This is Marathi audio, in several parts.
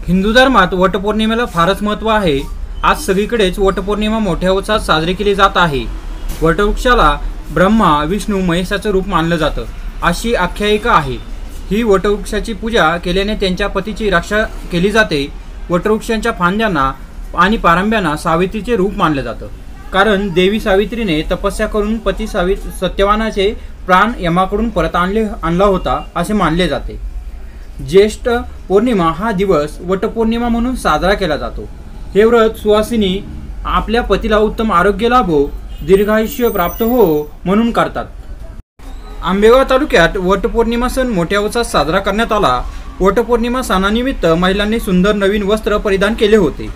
हिंदू धर्मात वटपौर्णिमेला फारच महत्त्व आहे। आज सगळीकडेच वटपौर्णिमा मोठ्या उत्साहात साजरी केली जात आहे। वटवृक्षाला ब्रह्मा विष्णू महेशाचं रूप मानलं जातं अशी आख्यायिका आहे। ही वटवृक्षाची पूजा केल्याने त्यांच्या पतीची रक्षा केली जाते। वटवृक्षांच्या फांद्यांना आणि पारंब्यांना सावित्रीचे रूप मानलं जातं, कारण देवी सावित्रीने तपस्या करून पती सत्यवानाचे प्राण यमाकडून परत आणला होता असे मानले जाते। ज्येष्ठ पौर्णिमा हा दिवस वटपौर्णिमा म्हणून साजरा केला जातो। हे व्रत सुवासिनी आपल्या पतीला उत्तम आरोग्य लाभो, दीर्घायुष्य प्राप्त हो म्हणून करतात। आंबेगाव तालुक्यात वटपौर्णिमा सण मोठ्या उत्साहात साजरा करण्यात आला। वटपौर्णिमा सणानिमित्त महिलांनी सुंदर नवीन वस्त्र परिधान केले होते।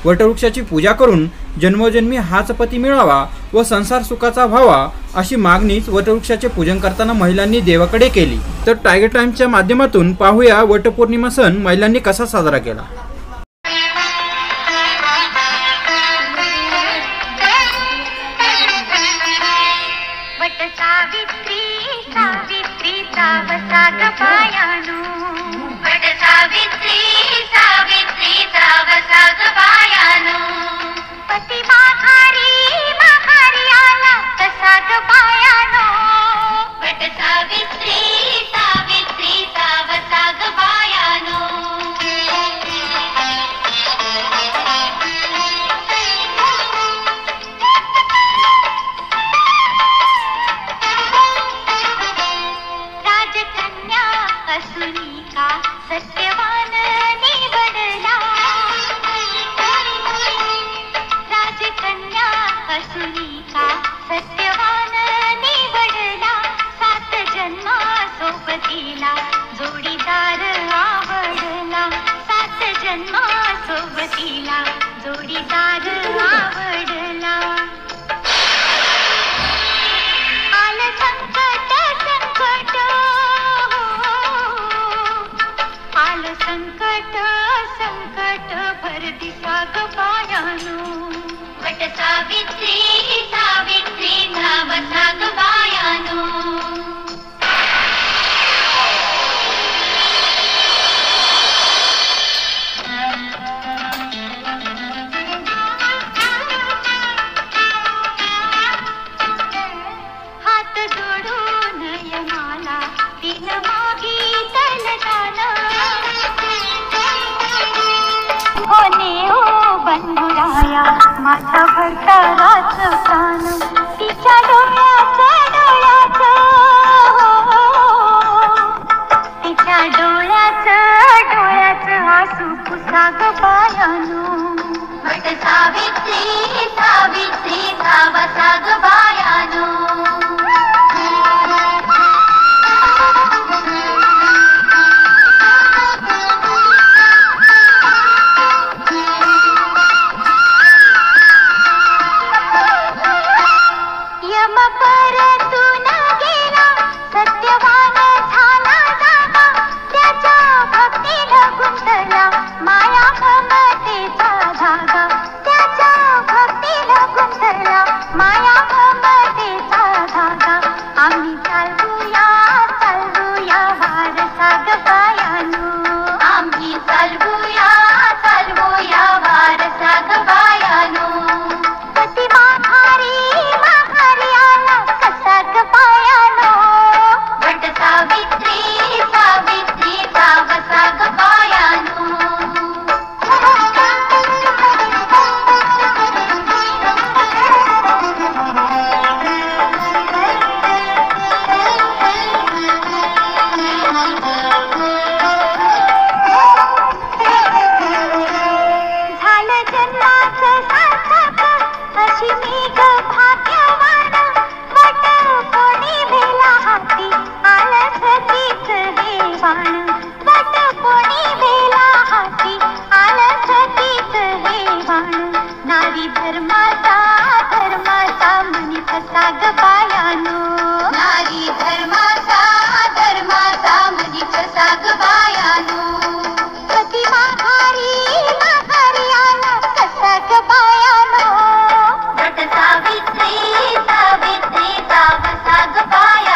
वटवृक्षाची पूजा करून जन्मोजन्मी हाच पती मिळावा व संसार सुखाचा व्हावा अशी मागणीच वटवृक्षाचे पूजन करताना महिलांनी देवाकडे केली। तर टायगर टाइम्सच्या माध्यमातून पाहूया वटपौर्णिमा सण महिलांनी कसा साजरा केला। माझा भरताराच कान तिच्या डोळ्याचं आसू पुसा ग बायानो। वट सावित्री सावित्री सावसा ग बायानो। नारी धर्माचा मनी फसा ग बायानो। नारी धर्माचा मनी फसा ग बायानो। पती माघारी आला कसा ग बायानो। वट सावित्री सावित्री सावसा ग बायानो।